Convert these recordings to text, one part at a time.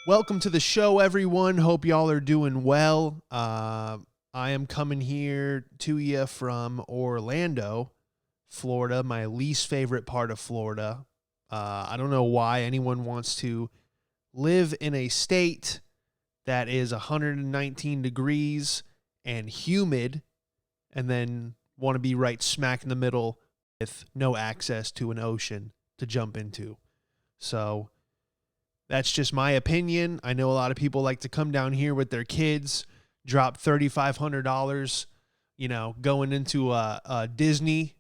Welcome to the show, everyone. Hope y'all are doing well. I am coming here to you from Orlando, Florida, my least favorite part of Florida. I don't know why anyone wants to live in a state that is 119 degrees and humid and then want to be right smack in the middle with no access to an ocean to jump into. So that's just my opinion. I know a lot of people like to come down here with their kids, drop $3,500, going into a Disney,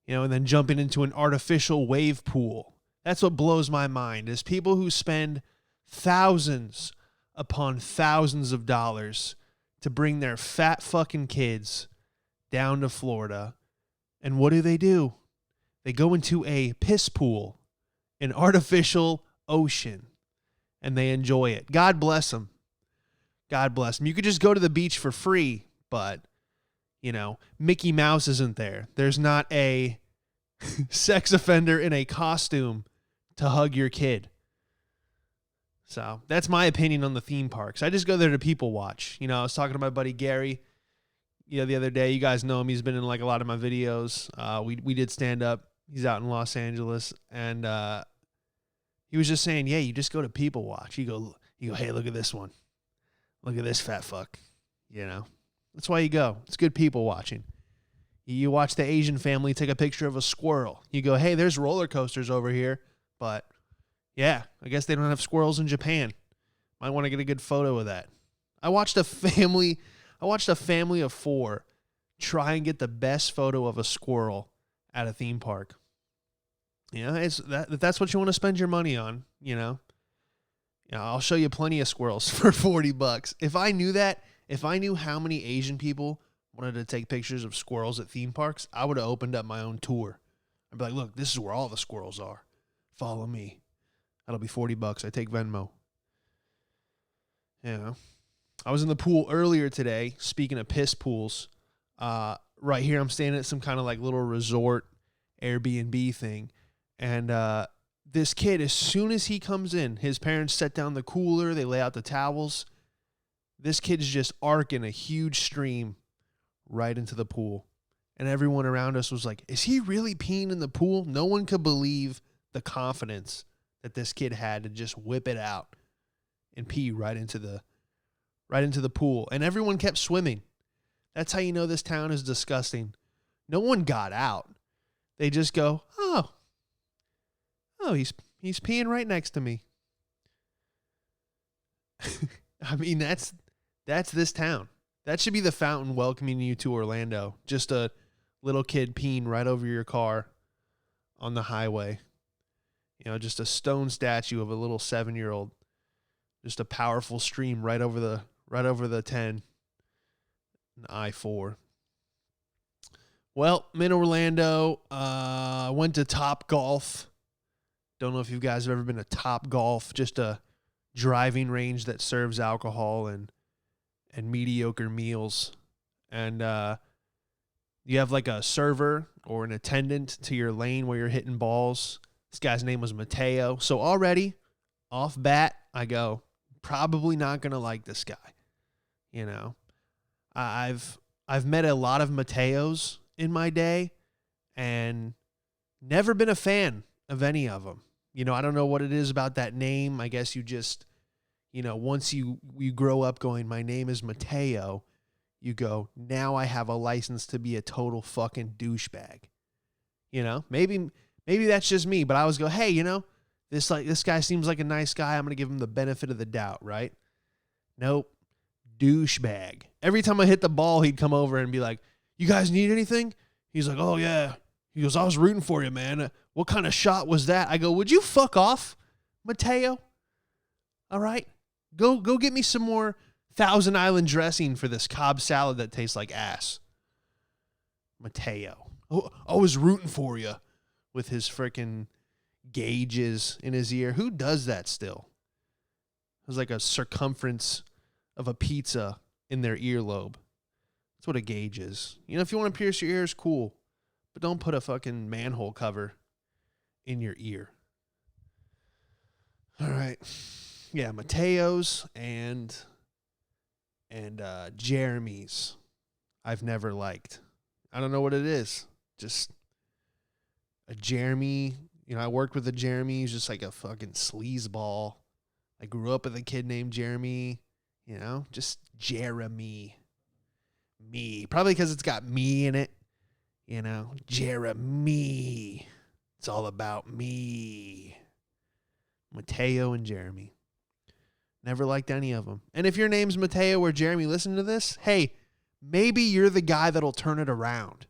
and then jumping into an artificial wave pool. That's what blows my mind is people who spend thousands upon thousands of dollars to bring their fat fucking kids down to Florida. And what do? They go into a piss pool, an artificial ocean, and they enjoy it. God bless them. God bless them. You could just go to the beach for free, but, Mickey Mouse isn't there. There's not a sex offender in a costume to hug your kid. So that's my opinion on the theme parks. I just go there to people watch. I was talking to my buddy Gary, the other day. You guys know him. He's been in like a lot of my videos. We did stand up. He's out in Los Angeles, and he was just saying, yeah, you just go to people watch. You go, hey, look at this one. Look at this fat fuck. That's why you go. It's good people watching. You watch the Asian family take a picture of a squirrel. You go, hey, there's roller coasters over here. But yeah, I guess they don't have squirrels in Japan. Might want to get a good photo of that. I watched a family of 4 try and get the best photo of a squirrel at a theme park. That's what you want to spend your money on, I'll show you plenty of squirrels for $40. If I knew how many Asian people wanted to take pictures of squirrels at theme parks, I would have opened up my own tour. I'd be like, look, this is where all the squirrels are. Follow me. That'll be $40. I take Venmo. I was in the pool earlier today. Speaking of piss pools, right here I'm staying at some kind of like little resort Airbnb thing. And this kid, as soon as he comes in, his parents set down the cooler, they lay out the towels. This kid's just arcing a huge stream right into the pool. And everyone around us was like, is he really peeing in the pool? No one could believe the confidence that this kid had to just whip it out and pee right into the pool. And everyone kept swimming. That's how you know this town is disgusting. No one got out. They just go, oh, he's peeing right next to me. I mean, that's this town. That should be the fountain welcoming you to Orlando. Just a little kid peeing right over your car on the highway. Just a stone statue of a little 7-year-old. Just a powerful stream right over the 10, and I-4. Well, I'm in Orlando. I went to Top Golf. Don't know if you guys have ever been to Top Golf, just a driving range that serves alcohol and mediocre meals. And you have like a server or an attendant to your lane where you're hitting balls. This guy's name was Mateo. So already, off bat, I go, probably not going to like this guy. I've met a lot of Mateos in my day and never been a fan of any of them. I don't know what it is about that name. I guess you just, once you grow up going, my name is Mateo, you go, now I have a license to be a total fucking douchebag. Maybe that's just me, but I always go, hey, this guy seems like a nice guy. I'm going to give him the benefit of the doubt, right? Nope. Douchebag. Every time I hit the ball, he'd come over and be like, you guys need anything? He's like, oh yeah. He goes, I was rooting for you, man. What kind of shot was that? I go, would you fuck off, Mateo? All right. Go get me some more Thousand Island dressing for this Cobb salad that tastes like ass. Mateo. Oh, I was rooting for you with his freaking gauges in his ear. Who does that still? It was like a circumference of a pizza in their earlobe. That's what a gauge is. If you want to pierce your ears, cool. But don't put a fucking manhole cover in your ear. All right. Yeah, Mateos and Jeremy's I've never liked. I don't know what it is. Just a Jeremy. I worked with a Jeremy. He's just like a fucking sleazeball. I grew up with a kid named Jeremy. Just Jeremy. Me. Probably because it's got me in it. Jeremy. It's all about me. Mateo and Jeremy. Never liked any of them. And if your name's Mateo or Jeremy, listen to this. Hey, maybe you're the guy that'll turn it around.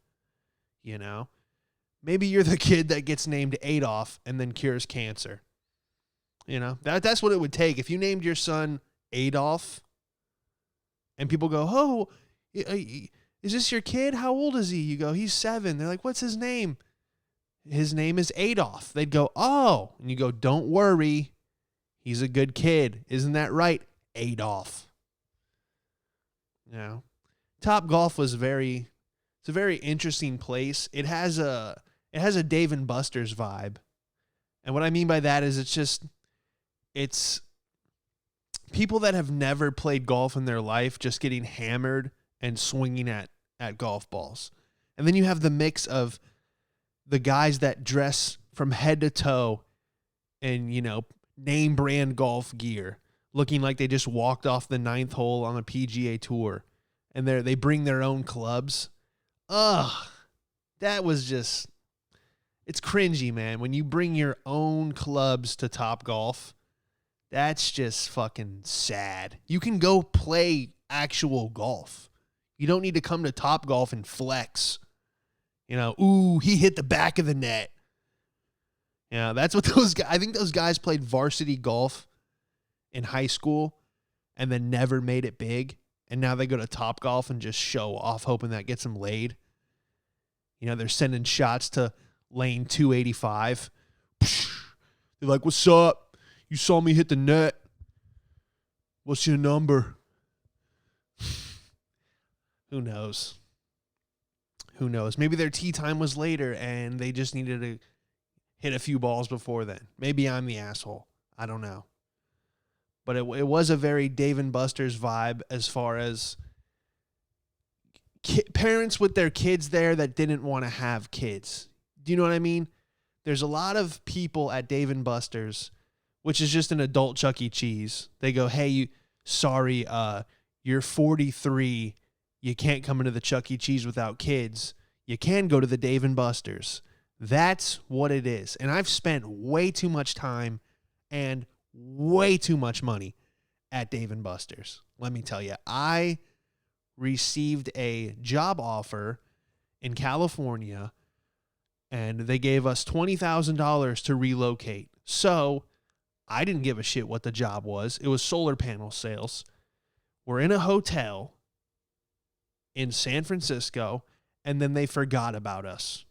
Maybe you're the kid that gets named Adolf and then cures cancer. That's what it would take. If you named your son Adolf and people go, oh, is this your kid? How old is he? You go, he's 7. They're like, what's his name? His name is Adolf. They'd go, oh. And you go, don't worry. He's a good kid. Isn't that right? Adolf. Top Golf was it's a very interesting place. It has a Dave and Buster's vibe. And what I mean by that is it's people that have never played golf in their life just getting hammered and swinging at golf balls. And then you have the mix of the guys that dress from head to toe in, name brand golf gear, looking like they just walked off the 9th hole on a PGA tour. And they bring their own clubs. Ugh, that was just, it's cringy, man. When you bring your own clubs to Top Golf, that's just fucking sad. You can go play actual golf. You don't need to come to Top Golf and flex. Ooh, he hit the back of the net. That's what I think those guys played varsity golf in high school and then never made it big. And now they go to Top Golf and just show off, hoping that gets them laid. They're sending shots to lane 285. They're like, what's up? You saw me hit the net. What's your number? Who knows? Maybe their tee time was later and they just needed to hit a few balls before then. Maybe I'm the asshole. I don't know. But it was a very Dave and Buster's vibe as far as parents with their kids there that didn't want to have kids. Do you know what I mean? There's a lot of people at Dave and Buster's, which is just an adult Chuck E. Cheese. They go, hey, you're 43. You can't come into the Chuck E. Cheese without kids. You can go to the Dave and Buster's. That's what it is. And I've spent way too much time and way too much money at Dave & Buster's. Let me tell you, I received a job offer in California and they gave us $20,000 to relocate. So I didn't give a shit what the job was. It was solar panel sales. We're in a hotel in San Francisco and then they forgot about us.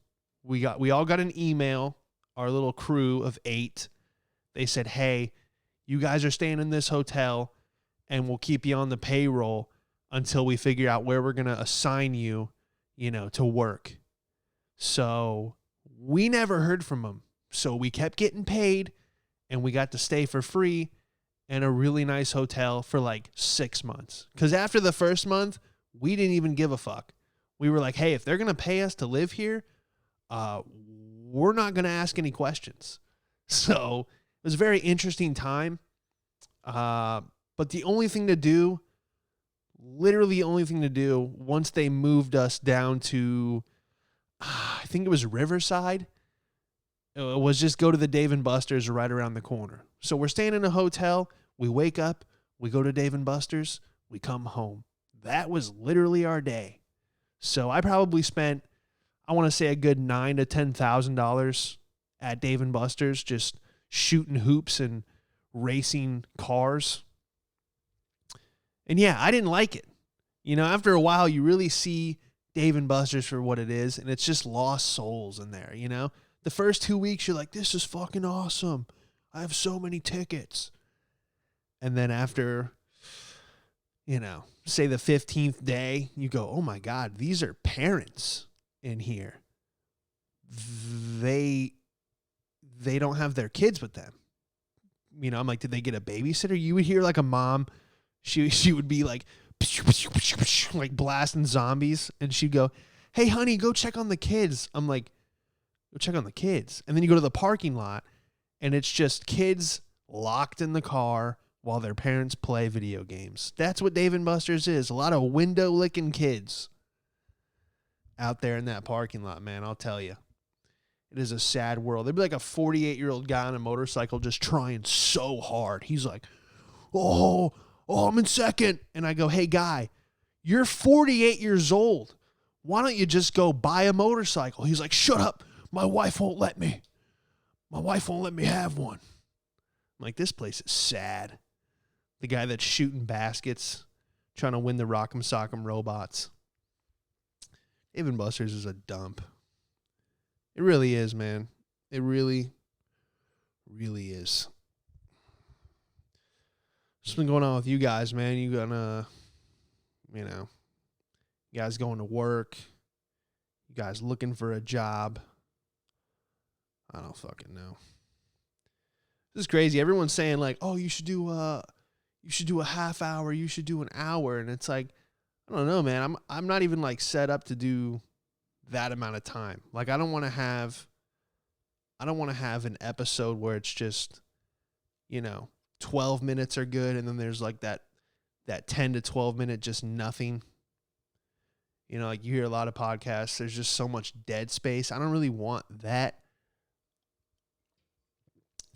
We all got an email, our little crew of 8. They said, hey, you guys are staying in this hotel and we'll keep you on the payroll until we figure out where we're going to assign you, to work. So we never heard from them. So we kept getting paid and we got to stay for free in a really nice hotel for like 6 months. Because after the first month, we didn't even give a fuck. We were like, hey, if they're going to pay us to live here, we're not going to ask any questions. So it was a very interesting time. But the only thing to do, literally the only thing to do once they moved us down to, I think it was Riverside, it was just go to the Dave & Buster's right around the corner. So we're staying in a hotel. We wake up, we go to Dave & Buster's, we come home. That was literally our day. So I probably spent, I want to say a good $9,000 to $10,000 at Dave & Buster's, just shooting hoops and racing cars. And yeah, I didn't like it. After a while, you really see Dave & Buster's for what it is, and it's just lost souls in there, The first 2 weeks, you're like, this is fucking awesome. I have so many tickets. And then after, say the 15th day, you go, oh my God, these are parents in here. They don't have their kids with them. I'm like, did they get a babysitter? You would hear like a mom, she would be like, like blasting zombies, and she'd go, hey, honey, go check on the kids. I'm like, go check on the kids. And then you go to the parking lot, and it's just kids locked in the car while their parents play video games. That's what Dave & Buster's is. A lot of window-licking kids out there in that parking lot, man, I'll tell you. It is a sad world. There'd be like a 48-year-old guy on a motorcycle just trying so hard. He's like, oh, I'm in second. And I go, hey, guy, you're 48 years old. Why don't you just go buy a motorcycle? He's like, shut up. My wife won't let me. My wife won't let me have one. I'm like, this place is sad. The guy that's shooting baskets, trying to win the Rock'em Sock'em Robots. Dave & Buster's is a dump. It really is, man. It really, really is. What's been going on with you guys, man? You gonna, you guys going to work? You guys looking for a job? I don't fucking know. This is crazy. Everyone's saying like, oh, you should do a half hour. You should do an hour. And it's like, I don't know, man. I'm not even like set up to do that amount of time. Like, I don't want to have an episode where it's just, 12 minutes are good. And then there's like that 10 to 12 minute, just nothing. Like you hear a lot of podcasts, there's just so much dead space. I don't really want that.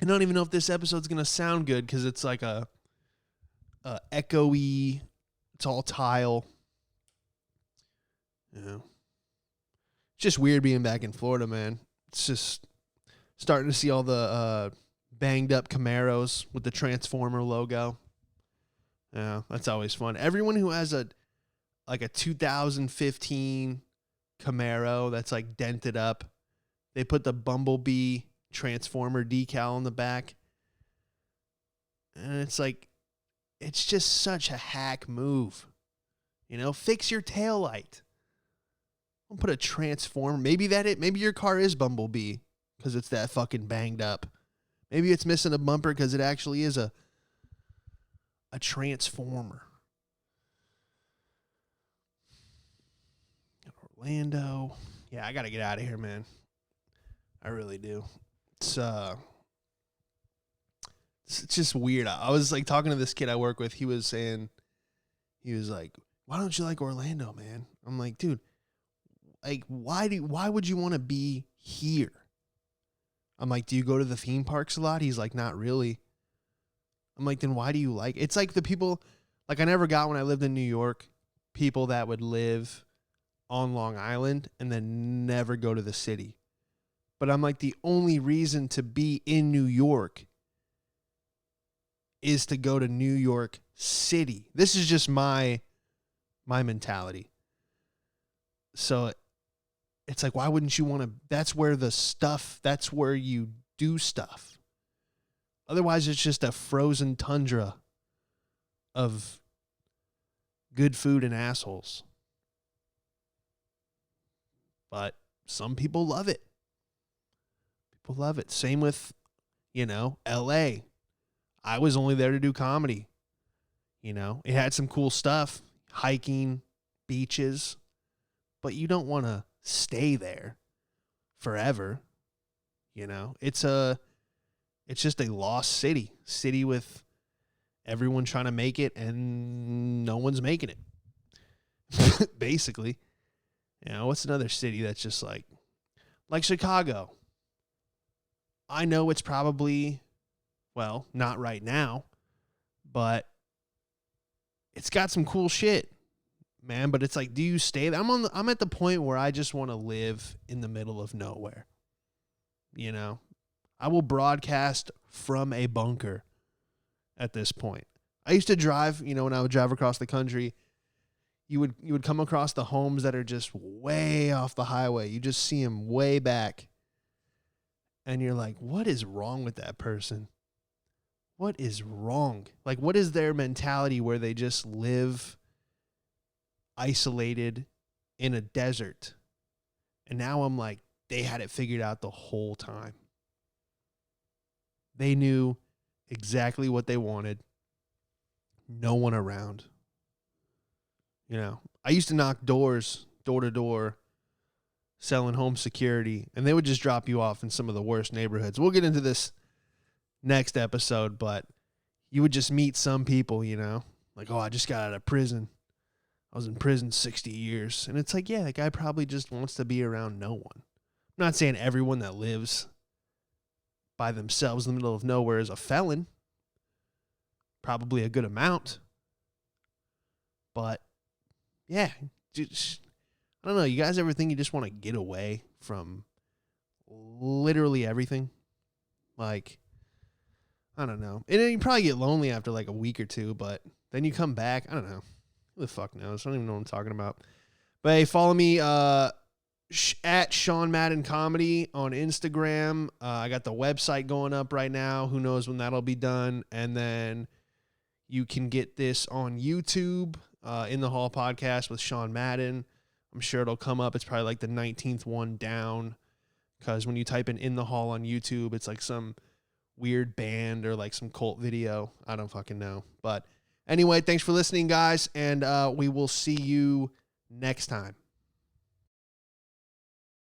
I don't even know if this episode's going to sound good because it's like a echoey, it's all tile. It's just weird being back in Florida, man. It's just starting to see all the banged up Camaros with the Transformer logo. Yeah, that's always fun. Everyone who has a 2015 Camaro that's like dented up, they put the Bumblebee Transformer decal on the back. And it's like, it's just such a hack move. Fix your taillight. Don't put a Transformer. Maybe your car is Bumblebee because it's that fucking banged up. Maybe it's missing a bumper because it actually is a Transformer. Orlando. Yeah, I got to get out of here, man. I really do. It's just weird. I was like talking to this kid I work with. He was like, why don't you like Orlando, man? I'm like, dude, like, why would you want to be here? I'm like, do you go to the theme parks a lot? He's like, not really. I'm like, then why do you like? It's like the people, like I never got when I lived in New York, people that would live on Long Island and then never go to the city. But I'm like, the only reason to be in New York is to go to New York City. This is just my mentality. So it's like, why wouldn't you want to? That's where you do stuff. Otherwise, it's just a frozen tundra of good food and assholes. But some people love it. People love it. Same with, L.A. I was only there to do comedy. It had some cool stuff, hiking, beaches, but you don't want to stay there forever. It's just a lost city with everyone trying to make it and no one's making it. Basically. What's another city that's just like Chicago? I know it's probably, well, not right now, but it's got some cool shit, man. But it's like, do you stay there? I'm at the point where I just want to live in the middle of nowhere. I will broadcast from a bunker at this point. I used to drive, when I would drive across the country, you would come across the homes that are just way off the highway. You just see them way back. And you're like, what is wrong with that person? What is wrong? Like, what is their mentality where they just live isolated in a desert? And now I'm like, they had it figured out the whole time. They knew exactly what they wanted. No one around. I used to knock doors, door to door, selling home security, and they would just drop you off in some of the worst neighborhoods. We'll get into this next episode, but you would just meet some people, like, oh, I just got out of prison. I was in prison 60 years. And it's like, yeah, that guy probably just wants to be around no one. I'm not saying everyone that lives by themselves in the middle of nowhere is a felon. Probably a good amount. But, yeah, just, I don't know. You guys ever think you just want to get away from literally everything? Like, I don't know. And you probably get lonely after like a week or two, but then you come back. I don't know. Who the fuck knows? I don't even know what I'm talking about. But hey, follow me at Sean Madden Comedy on Instagram. I got the website going up right now. Who knows when that'll be done? And then you can get this on YouTube, In the Hall podcast with Sean Madden. I'm sure it'll come up. It's probably like the 19th one down, because when you type in the Hall on YouTube, it's like some weird band or like some cult video. I don't fucking know. But anyway, thanks for listening, guys, and we will see you next time.